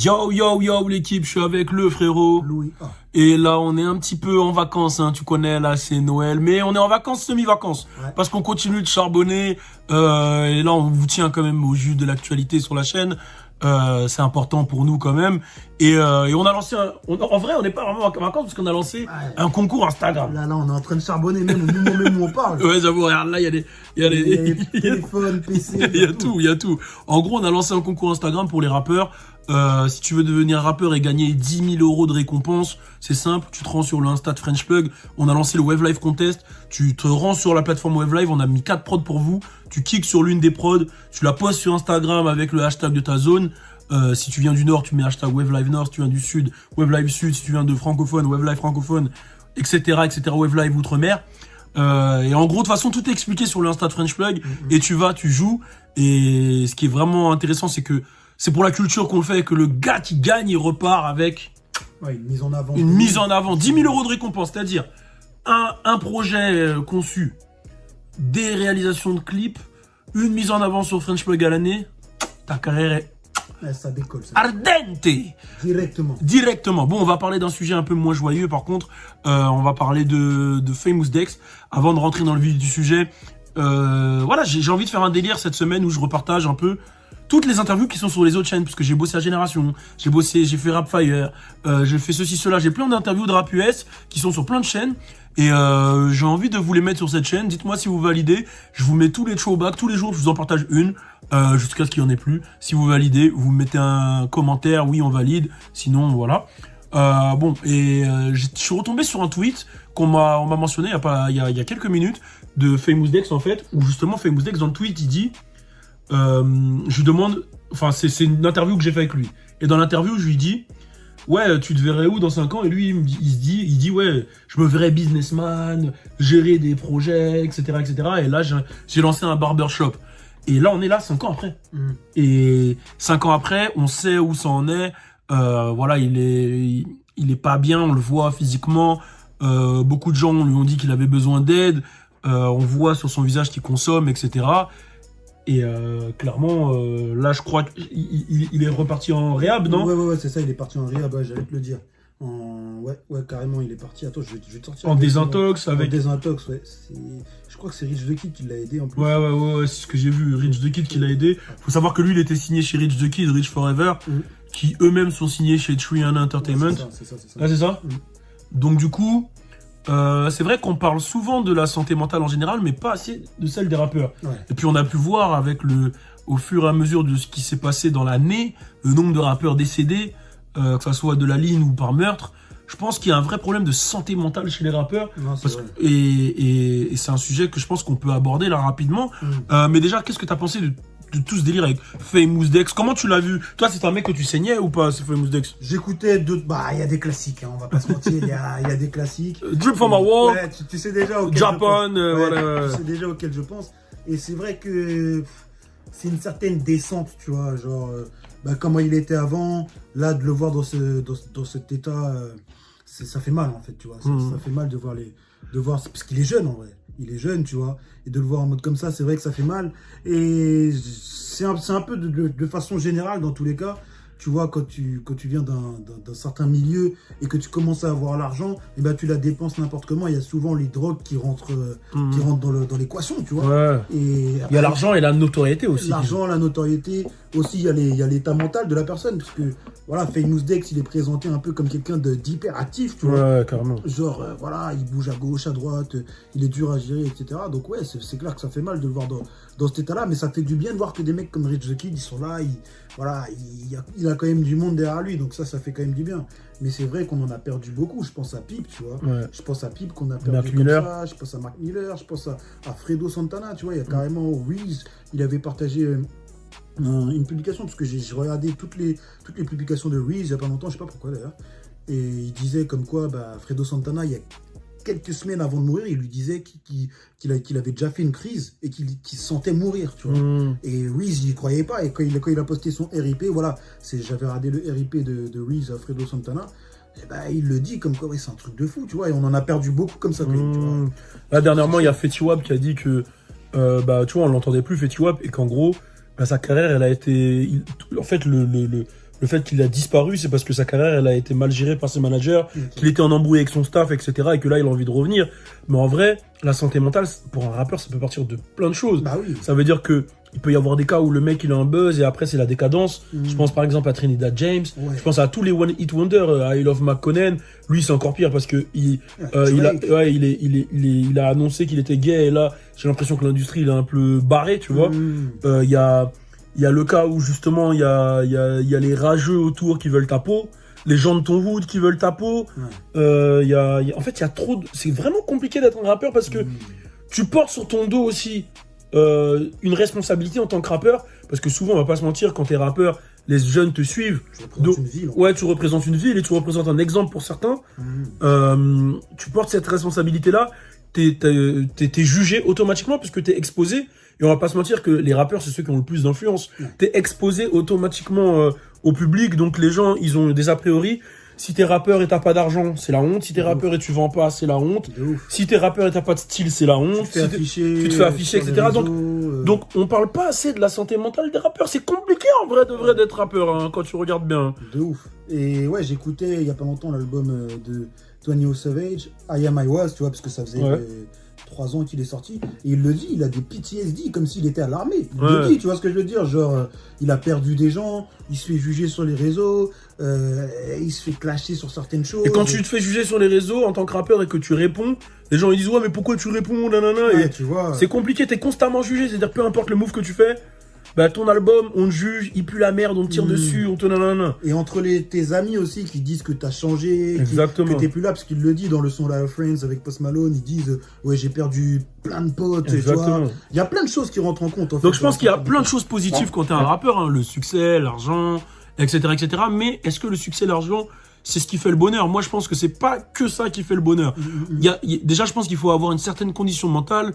Yo, yo, yo, l'équipe, je suis avec le frérot. Louis A. Et là, on est un petit peu en vacances, hein, tu connais, là, c'est Noël. Mais on est en vacances, semi-vacances. Ouais. Parce qu'on continue de charbonner. Et là, on vous tient quand même au jus de l'actualité sur la chaîne. C'est important pour nous quand même. Et on a lancé en vrai, on n'est pas vraiment en vacances parce qu'on a lancé un concours Instagram. Là, on est en train de charbonner même au moment même où on parle. Ouais, j'avoue, regarde, là, il y a des téléphones, PC. Il y a tout. En gros, on a lancé un concours Instagram pour les rappeurs. Si tu veux devenir rappeur et gagner 10 000 € de récompense, c'est simple, tu te rends sur le Insta de French Plug. On a lancé le Wave Live Contest. Tu te rends sur la plateforme Wave Live. On a mis 4 prods pour vous. Tu kicks sur l'une des prods. Tu la postes sur Instagram avec le hashtag de ta zone. Si tu viens du Nord, tu mets hashtag Wave Live Nord. Si tu viens du Sud, Wave Live Sud. Si tu viens de francophone, Wave Live francophone, etc., etc., Wave Live Outre-mer. Et en gros, de toute façon, tout est expliqué sur le Insta de French Plug. Et tu joues. Et ce qui est vraiment intéressant, c'est que c'est pour la culture qu'on le fait, que le gars qui gagne, il repart avec une mise en avant. Une mise en avant. 10 000 € de récompense. C'est-à-dire un projet conçu, des réalisations de clips, une mise en avant sur French Plug à l'année. Ta carrière est ça décolle. Ça. Ardente. Directement. Bon, on va parler d'un sujet un peu moins joyeux. Par contre, on va parler de Famous Dex. Avant de rentrer dans le vif du sujet, voilà, j'ai envie de faire un délire cette semaine où je repartage un peu toutes les interviews qui sont sur les autres chaînes, parce que j'ai bossé à Génération, j'ai fait Rapfire, j'ai fait ceci, cela, j'ai plein d'interviews de rap US qui sont sur plein de chaînes, et j'ai envie de vous les mettre sur cette chaîne. Dites-moi si vous validez, je vous mets tous les throwbacks, tous les jours je vous en partage une, jusqu'à ce qu'il n'y en ait plus. Si vous validez, vous mettez un commentaire, oui on valide, sinon voilà. Bon, et je suis retombé sur un tweet on m'a mentionné il y a quelques minutes, de Famous Dex en fait, où justement Famous Dex dans le tweet il dit... je lui demande, enfin c'est une interview que j'ai fait avec lui, et dans l'interview je lui dis ouais, tu te verrais où dans 5 ans, et lui il dit ouais, je me verrais businessman, gérer des projets, etc., et là j'ai lancé un barbershop, et là on est là 5 ans après, et 5 ans après on sait où ça en est. Voilà, il est pas bien, on le voit physiquement, beaucoup de gens lui ont dit qu'il avait besoin d'aide, on voit sur son visage qu'il consomme, etc. Et clairement, là, je crois qu'il est reparti en réhab, non? Ouais, c'est ça, il est parti en réhab, j'allais te le dire. Ouais, carrément, il est parti. Attends, je vais te sortir. En désintox, avec... En désintox, ouais. Je crois que c'est Rich the Kid qui l'a aidé en plus. Ouais, c'est ce que j'ai vu, Rich the Kid qui l'a aidé. Faut savoir que lui, il était signé chez Rich the Kid, Rich Forever, qui eux-mêmes sont signés chez 3 Entertainment. C'est ça. Ah, c'est ça? Donc, du coup... c'est vrai qu'on parle souvent de la santé mentale en général, mais pas assez de celle des rappeurs. Ouais. Et puis on a pu voir avec au fur et à mesure de ce qui s'est passé dans l'année, le nombre de rappeurs décédés, que ça soit de la ligne ou par meurtre. Je pense qu'il y a un vrai problème de santé mentale chez les rappeurs. Non, et c'est un sujet que je pense qu'on peut aborder là rapidement. Mais déjà, qu'est-ce que tu as pensé de tout ce délire avec Famous Dex? Comment tu l'as vu? Toi, c'est un mec que tu saignais ou pas, c'est Famous Dex? J'écoutais d'autres... Bah, il y a des classiques, hein, on va pas se mentir, il y a des classiques. Drip from my wall. Ouais, tu sais déjà auquel Japan, voilà. Tu sais déjà auquel je pense. Et c'est vrai que c'est une certaine descente, tu vois, genre... comment il était avant, là, de le voir dans cet état, ça fait mal, en fait, tu vois. Ça fait mal de voir... Parce qu'il est jeune, en vrai. Il est jeune, tu vois, et de le voir en mode comme ça, c'est vrai que ça fait mal. Et c'est un peu de façon générale, dans tous les cas, tu vois, quand tu viens d'un certain milieu et que tu commences à avoir l'argent, et ben tu la dépenses n'importe comment. Il y a souvent les drogues qui rentrent dans l'équation, tu vois. Ouais. Et après, il y a l'argent et la notoriété aussi. L'argent, la notoriété, aussi il y a l'état mental de la personne, parce que voilà, Famous Dex, il est présenté un peu comme quelqu'un d'hyperactif, tu vois. Ouais, carrément. Genre, voilà, il bouge à gauche, à droite, il est dur à gérer, etc. Donc ouais, c'est clair que ça fait mal de le voir dans cet état-là, mais ça fait du bien de voir que des mecs comme Rich the Kid, ils sont là, il a quand même du monde derrière lui, donc ça fait quand même du bien. Mais c'est vrai qu'on en a perdu beaucoup. Je pense à Pip, tu vois. Ouais. Je pense à Pip qu'on a perdu comme ça. Je pense à Mac Miller, je pense à Fredo Santana, tu vois. Il y a carrément Reese, il avait partagé une publication, parce que j'ai regardé toutes les publications de Reese il n'y a pas longtemps, je sais pas pourquoi d'ailleurs. Et il disait comme quoi, Fredo Santana, il y a quelques semaines avant de mourir, il lui disait qu'il avait déjà fait une crise et qu'il se sentait mourir, tu vois. Et Reese, il n'y croyait pas. Et quand il a posté son RIP, voilà, j'avais regardé le RIP de Reese à Fredo Santana, et il le dit comme quoi, ouais, c'est un truc de fou, tu vois. Et on en a perdu beaucoup comme ça. Tu vois. Là, dernièrement, il y a Fetty Wap qui a dit que, tu vois, on l'entendait plus, Fetty Wap, et qu'en gros, sa carrière, elle a été... En fait, le fait qu'il a disparu, c'est parce que sa carrière, elle a été mal gérée par ses managers, qu'il était en embrouille avec son staff, etc. et que là, il a envie de revenir. Mais en vrai, la santé mentale, pour un rappeur, ça peut partir de plein de choses. Bah oui. Ça veut dire que il peut y avoir des cas où le mec, il a un buzz et après, c'est la décadence. Je pense par exemple à Trinidad James. Je pense à tous les One Hit Wonder, I Love McConnell. Lui, c'est encore pire parce que il a annoncé qu'il était gay et là, j'ai l'impression que l'industrie, il est un peu barré, tu vois. Il y a le cas où justement, il y a les rageux autour qui veulent ta peau. Les gens de ton hood qui veulent ta peau. En fait, il y a trop c'est vraiment compliqué d'être un rappeur parce que tu portes sur ton dos aussi une responsabilité en tant que rappeur, parce que souvent, on va pas se mentir, quand t'es rappeur, les jeunes te suivent. Tu représentes une ville. Ouais, tu représentes une ville et tu représentes un exemple pour certains. Tu portes cette responsabilité-là, t'es jugé automatiquement parce que t'es exposé. Et on va pas se mentir que les rappeurs, c'est ceux qui ont le plus d'influence. T'es exposé automatiquement au public, donc les gens, ils ont des a priori. Si t'es rappeur et t'as pas d'argent, c'est la honte. Si t'es rappeur et tu vends pas, c'est la honte. Si t'es rappeur et t'as pas de style, c'est la honte. Tu te fais afficher, etc. Donc, on parle pas assez de la santé mentale des rappeurs. C'est compliqué, en vrai, de vrai, d'être rappeur, hein, quand tu regardes bien. De ouf. Et ouais, j'écoutais, il y a pas longtemps, l'album de 21 Savage, I Am I Was, tu vois, parce que ça faisait 3 ans qu'il est sorti. Et il le dit, il a des PTSD, comme s'il était à l'armée. Il le dit, tu vois ce que je veux dire? Genre, il a perdu des gens, il se fait juger sur les réseaux, il se fait clasher sur certaines choses. Et quand tu te fais juger sur les réseaux en tant que rappeur et que tu réponds, les gens ils disent ouais mais pourquoi tu réponds, nanana. Ouais, et tu vois. C'est compliqué, t'es constamment jugé, c'est-à-dire peu importe le move que tu fais, bah ton album, on te juge, il pue la merde, on te tire dessus, on te nanana. Et entre tes amis aussi qui disent que t'as changé, Exactement. que t'es plus là, parce qu'il le dit dans le son Live Friends avec Post Malone, ils disent ouais j'ai perdu plein de potes. Exactement. Il y a plein de choses qui rentrent en compte. Donc je pense qu'il y a plein de choses positives quand t'es un rappeur, hein, le succès, l'argent, etc., etc. Mais est-ce que le succès, l'argent, c'est ce qui fait le bonheur? Moi, je pense que c'est pas que ça qui fait le bonheur. Déjà, je pense qu'il faut avoir une certaine condition mentale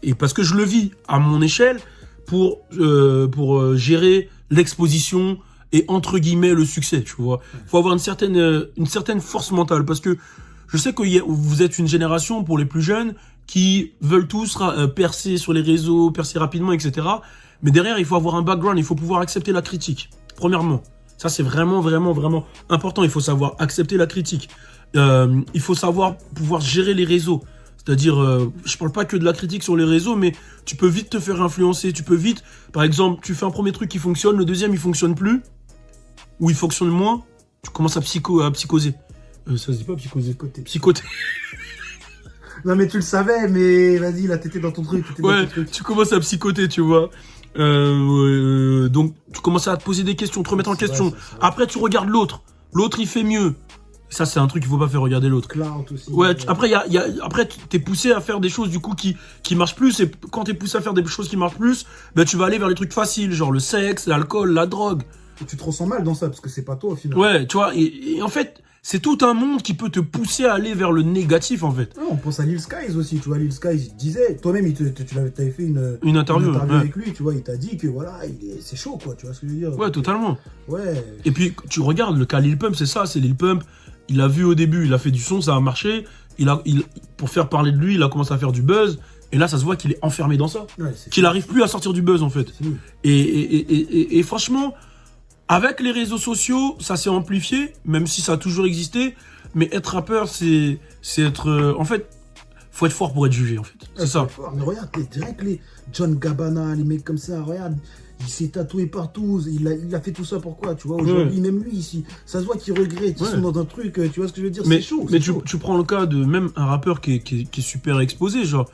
et parce que je le vis à mon échelle, pour gérer l'exposition et entre guillemets le succès, tu vois. Faut avoir une certaine force mentale, parce que je sais que vous êtes une génération, pour les plus jeunes, qui veulent tous percer sur les réseaux, percer rapidement, etc. Mais derrière, il faut avoir un background, il faut pouvoir accepter la critique. Premièrement, ça c'est vraiment, vraiment, vraiment important. Il faut savoir accepter la critique. Il faut savoir pouvoir gérer les réseaux. C'est-à-dire, je parle pas que de la critique sur les réseaux, mais tu peux vite te faire influencer. Tu peux vite, par exemple, tu fais un premier truc qui fonctionne, le deuxième il fonctionne plus, ou il fonctionne moins, tu commences à psychoser. Ça se dit pas psychoser. Psychoter. Non mais tu le savais, mais vas-y, là t'étais dans ton truc. Ouais, tu commences à psychoter, tu vois. Donc tu commences à te poser des questions, te remettre en question. Vrai. Après tu regardes l'autre. L'autre il fait mieux. Ça, c'est un truc qu'il faut pas faire regarder l'autre. Cloud aussi. Ouais, après, t'es poussé à faire des choses, du coup, qui marchent plus. Et quand t'es poussé à faire des choses qui marchent plus, ben, tu vas aller vers les trucs faciles, genre le sexe, l'alcool, la drogue. Et tu te ressens mal dans ça, parce que c'est pas toi, au final. Ouais, tu vois, et en fait, c'est tout un monde qui peut te pousser à aller vers le négatif, en fait. Ouais, on pense à Lil Skies aussi, tu vois. Lil Skies, il disait, toi-même, tu avais fait une interview avec lui, tu vois. Il t'a dit que, voilà, c'est chaud, quoi, tu vois ce que je veux dire. Ouais, totalement. Ouais. Et puis, tu regardes, le cas Lil Pump, c'est ça, c'est Lil Pump. Il a vu au début, il a fait du son, ça a marché. Pour faire parler de lui, il a commencé à faire du buzz. Et là, ça se voit qu'il est enfermé dans ça. Ouais, qu'il n'arrive plus à sortir du buzz, en fait. Et franchement, avec les réseaux sociaux, ça s'est amplifié, même si ça a toujours existé. Mais être rappeur, c'est être... en fait, faut être fort pour être jugé, en fait. C'est ça. Mais regarde, direct les John Gabbana, les mecs comme ça, regarde. Il s'est tatoué partout, il a fait tout ça pourquoi, tu vois, aujourd'hui, même lui ici, ça se voit qu'il regrette, ils sont dans un truc, tu vois ce que je veux dire, c'est chaud. Mais tu prends le cas de même un rappeur qui est super exposé, genre,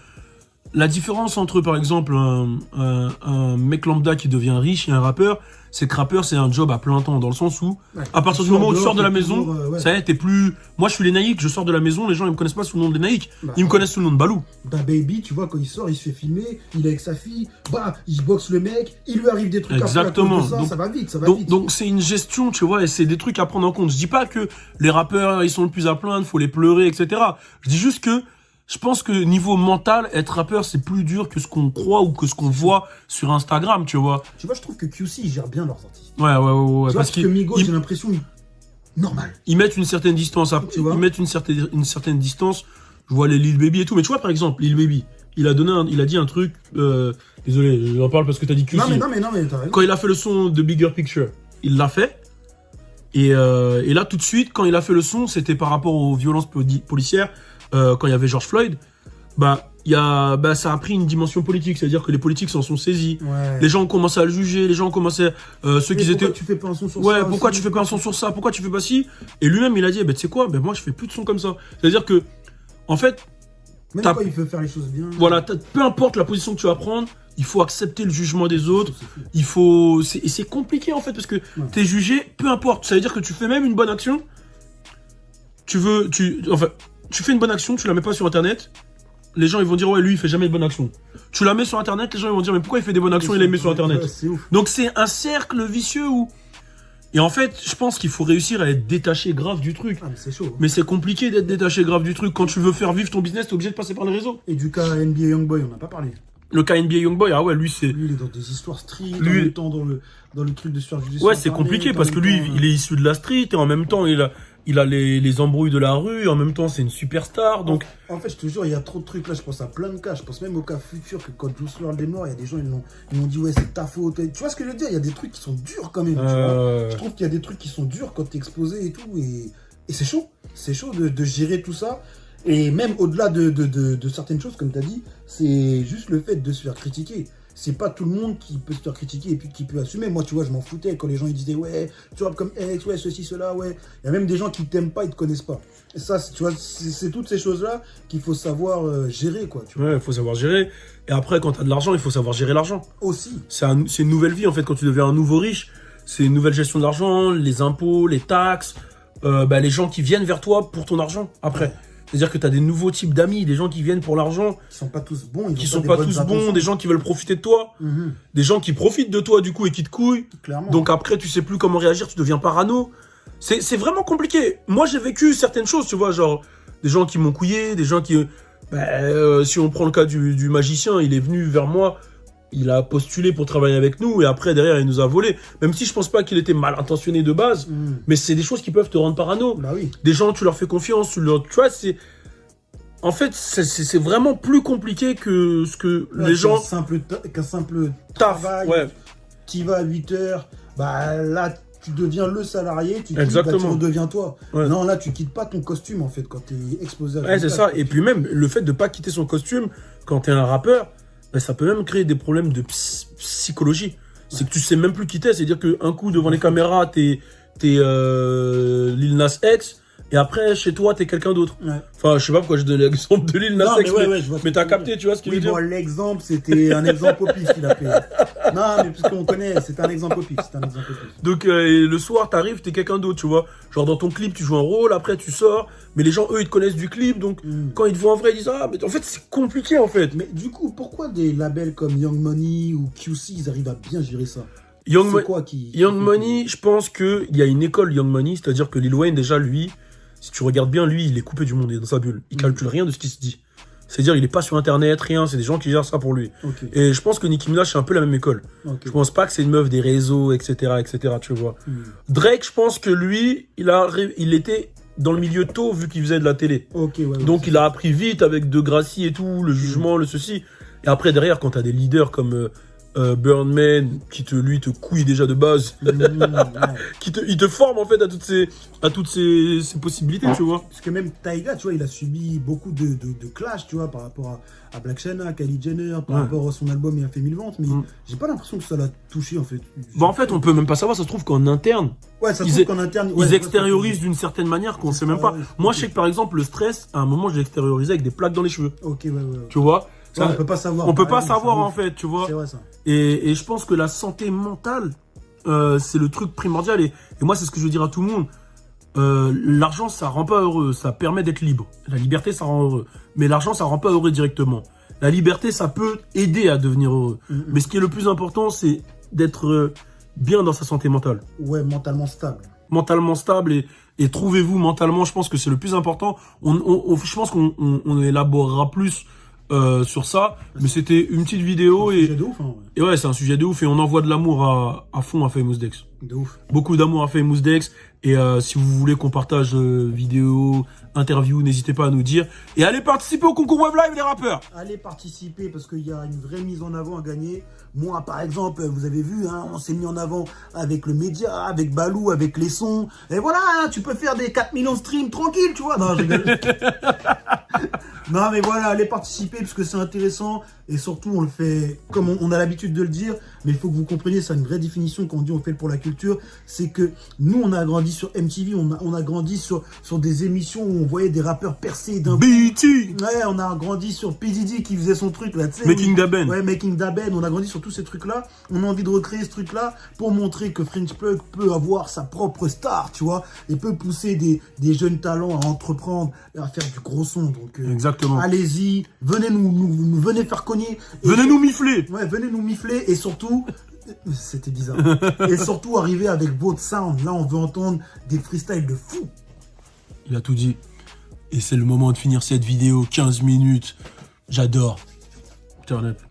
la différence entre, par exemple, un mec lambda qui devient riche et un rappeur, c'est que rappeur, c'est un job à plein temps, dans le sens où, à partir du moment où tu sors de la maison, ça y est, t'es plus... Moi, je suis les Naïcs, je sors de la maison, les gens, ils me connaissent pas sous le nom de Naïcs, ils me connaissent sous le nom de Balou. Bah, Baby, tu vois, quand il sort, il se fait filmer, il est avec sa fille, bah, il boxe le mec, il lui arrive des trucs exactement. Après, donc, ça va vite, ça va vite. Donc, c'est une gestion, tu vois, et c'est des trucs à prendre en compte. Je dis pas que les rappeurs, ils sont le plus à plaindre, faut les pleurer, etc. Je dis juste que je pense que niveau mental, être rappeur, c'est plus dur que ce qu'on croit ou que ce qu'on voit sur Instagram, tu vois. Tu vois, je trouve que QC, ils gèrent bien leurs artistes. Ouais. Parce que Migos, j'ai l'impression, normal. Ils mettent une certaine distance. Ils mettent une certaine distance. Je vois les Lil Baby et tout. Mais tu vois, par exemple, Lil Baby, il a dit un truc, désolé, j'en parle parce que t'as dit QC. Non, mais t'as raison. Quand il a fait le son de Bigger Picture. il l'a fait. Et là, tout de suite, quand il a fait le son, c'était par rapport aux violences policières, quand il y avait George Floyd. Ça a pris une dimension politique, c'est-à-dire que les politiques s'en sont saisis. Ouais. Les gens ont commencé à le juger, les gens ont commencé ceux qui étaient. Pourquoi tu fais pas un son sur ça? Ouais, pourquoi tu fais pas un son sur ça? Pourquoi tu fais pas ci? Et lui-même, il a dit, tu sais quoi? Moi, je fais plus de son comme ça. C'est-à-dire que, en fait, même quand il veut faire les choses bien. voilà, peu importe la position que tu vas prendre, il faut accepter le jugement des autres. Et c'est compliqué en fait parce que t'es jugé, peu importe. Ça veut dire que tu fais même une bonne action. Tu fais une bonne action, tu la mets pas sur internet. Les gens ils vont dire ouais lui il fait jamais de bonne action. Tu la mets sur internet, les gens ils vont dire mais pourquoi il fait des bonnes actions, il les met sur internet. Ouais, donc c'est un cercle vicieux où. Et en fait, je pense qu'il faut réussir à être détaché grave du truc. Ah, mais c'est chaud. Mais c'est compliqué d'être détaché grave du truc. Quand tu veux faire vivre ton business, t'es obligé de passer par les réseaux. Et du cas NBA Youngboy, on n'a pas parlé. Le cas NBA Youngboy, ah ouais, lui c'est... Lui, il est dans des histoires street, en même temps dans le truc de se faire juger. Ouais, c'est compliqué parce que lui, il est issu de la street et en même temps, il a les embrouilles de la rue et en même temps, c'est une superstar, donc... En fait, je te jure, il y a trop de trucs là, je pense à plein de cas. Je pense même au cas futur que quand Juice WRLD est mort, il y a des gens, ils m'ont dit ouais, c'est ta faute. Tu vois ce que je veux dire? Il y a des trucs qui sont durs quand même, tu vois. Je trouve qu'il y a des trucs qui sont durs quand t'es exposé et tout, et c'est chaud. C'est chaud de gérer tout ça. Et même au-delà de certaines choses, comme tu as dit, c'est juste le fait de se faire critiquer. C'est pas tout le monde qui peut se faire critiquer et puis qui peut assumer. Moi, tu vois, je m'en foutais quand les gens ils disaient ouais, tu vois, comme X, ouais, ceci, cela, ouais. Il y a même des gens qui t'aiment pas, ils te connaissent pas. Et ça, tu vois, c'est toutes ces choses-là qu'il faut savoir gérer, quoi. Tu vois. Ouais, il faut savoir gérer. Et après, quand tu as de l'argent, il faut savoir gérer l'argent. Aussi. C'est une nouvelle vie, en fait, quand tu deviens un nouveau riche. C'est une nouvelle gestion de l'argent, les impôts, les taxes, les gens qui viennent vers toi pour ton argent, après. Ouais. C'est-à-dire que tu as des nouveaux types d'amis, des gens qui viennent pour l'argent. Qui sont pas tous bons. Qui sont pas tous bons, des gens qui veulent profiter de toi. Des gens qui profitent de toi, du coup, et qui te couillent. Clairement. Donc après, tu sais plus comment réagir, tu deviens parano. C'est vraiment compliqué. Moi, j'ai vécu certaines choses, tu vois, genre, des gens qui m'ont couillé, des gens qui... si on prend le cas du magicien, il est venu vers moi, il a postulé pour travailler avec nous, et après, derrière, il nous a volé. Même si je pense pas qu'il était mal intentionné de base, mais c'est des choses qui peuvent te rendre parano. Bah oui. Des gens, tu leur fais confiance, tu vois, c'est... En fait, c'est vraiment plus compliqué que ce que les gens... Qu'un simple taf, travail, ouais. Tu vas à 8 heures, là, tu deviens le salarié, tu redeviens toi. Ouais. Non, là, tu quittes pas ton costume, en fait, quand tu es exposé à ouais, c'est ça. Et puis même, le fait de pas quitter son costume, quand tu es un rappeur, ça peut même créer des problèmes de psychologie. C'est que tu sais même plus qui t'es. C'est-à-dire qu'un coup, devant les caméras, t'es Lil Nas X, et après, chez toi, t'es quelqu'un d'autre. Ouais. Enfin, je sais pas pourquoi je donne l'exemple de Lil Nas X, mais t'as capté, tu vois ce qu'il veut dire. Bon, l'exemple, c'était un exemple au pif qu'il a fait. Non, mais puisqu'on connaît, c'est un exemple au pif. Donc, le soir, t'arrives, t'es quelqu'un d'autre, tu vois. Genre, dans ton clip, tu joues un rôle, après, tu sors. Mais les gens, eux, ils te connaissent du clip. Donc, quand ils te voient en vrai, ils disent, ah, mais en fait, c'est compliqué, en fait. Mais du coup, pourquoi des labels comme Young Money ou QC, ils arrivent à bien gérer ça? Young Money, je pense qu'il y a une école Young Money, c'est-à-dire que Lil Wayne, déjà, lui, si tu regardes bien, lui, il est coupé du monde, il est dans sa bulle. Il calcule rien de ce qui se dit. C'est-à-dire, il est pas sur Internet, rien, c'est des gens qui gèrent ça pour lui. Okay. Et je pense que Nicki Minaj, c'est un peu la même école. Okay. Je pense pas que c'est une meuf des réseaux, etc., tu vois. Drake, je pense que lui, il était dans le milieu tôt, vu qu'il faisait de la télé. Donc, il a appris vite avec Degrassi et tout, le jugement, le ceci. Et après, derrière, quand t'as des leaders comme... Birdman qui te couille déjà de base, il te forme en fait à toutes ces possibilités, tu vois. Parce que même Tyga, tu vois, il a subi beaucoup de clash, tu vois, par rapport à Black China, Kylie Jenner, par rapport à son album, il a fait 1000 ventes, mais j'ai pas l'impression que ça l'a touché en fait. Bah en fait, on peut même pas savoir, ça se trouve qu'en interne, ils extériorisent d'une certaine manière qu'on sait même pas. Moi, je sais que par exemple, le stress, à un moment, je l'ai extériorisé avec des plaques dans les cheveux. Tu vois. Ça, on peut pas savoir. On peut pas savoir en fait, tu vois. C'est vrai ça. Et je pense que la santé mentale, c'est le truc primordial. Et moi, c'est ce que je veux dire à tout le monde. L'argent, ça rend pas heureux. Ça permet d'être libre. La liberté, ça rend heureux. Mais l'argent, ça rend pas heureux directement. La liberté, ça peut aider à devenir heureux. Mais ce qui est le plus important, c'est d'être bien dans sa santé mentale. Ouais, mentalement stable. Mentalement stable et trouvez-vous mentalement. Je pense que c'est le plus important. Je pense qu'on élaborera plus sur ça, mais c'était une petite vidéo C'est un sujet de ouf, hein, et ouais, c'est un sujet de ouf et on envoie de l'amour à fond à Famous Dex. De ouf. Beaucoup d'amour à Famous Dex et si vous voulez qu'on partage vidéos, interviews, n'hésitez pas à nous dire et allez participer au concours Web Live les rappeurs. Allez participer parce qu'il y a une vraie mise en avant à gagner. Moi, par exemple, vous avez vu, hein, on s'est mis en avant avec le média, avec Balou, avec les sons. Et voilà, hein, tu peux faire des 4 millions de streams tranquille, tu vois. Non, je rigole. Non, mais voilà, allez participer parce que c'est intéressant. Et surtout, on le fait comme on a l'habitude de le dire. Mais il faut que vous compreniez, ça a une vraie définition quand on dit on fait le pour la culture. C'est que nous, on a grandi sur MTV, on a grandi sur des émissions où on voyait des rappeurs percer d'un BT. Ouais, on a grandi sur P. Diddy qui faisait son truc là, tu sais. Making Daben. Ouais, Making Daben. On a grandi sur tous ces trucs-là. On a envie de recréer ce truc-là pour montrer que French Plug peut avoir sa propre star, tu vois, et peut pousser des jeunes talents à entreprendre et à faire du gros son. Donc, exactement. Allez-y, venez venez faire cogner. Venez nous mifler. Ouais, venez nous mifler et surtout. C'était bizarre. Et surtout arriver avec votre sound. Là, on veut entendre des freestyles de fou. Il a tout dit. Et c'est le moment de finir cette vidéo. 15 minutes. J'adore. Turn up.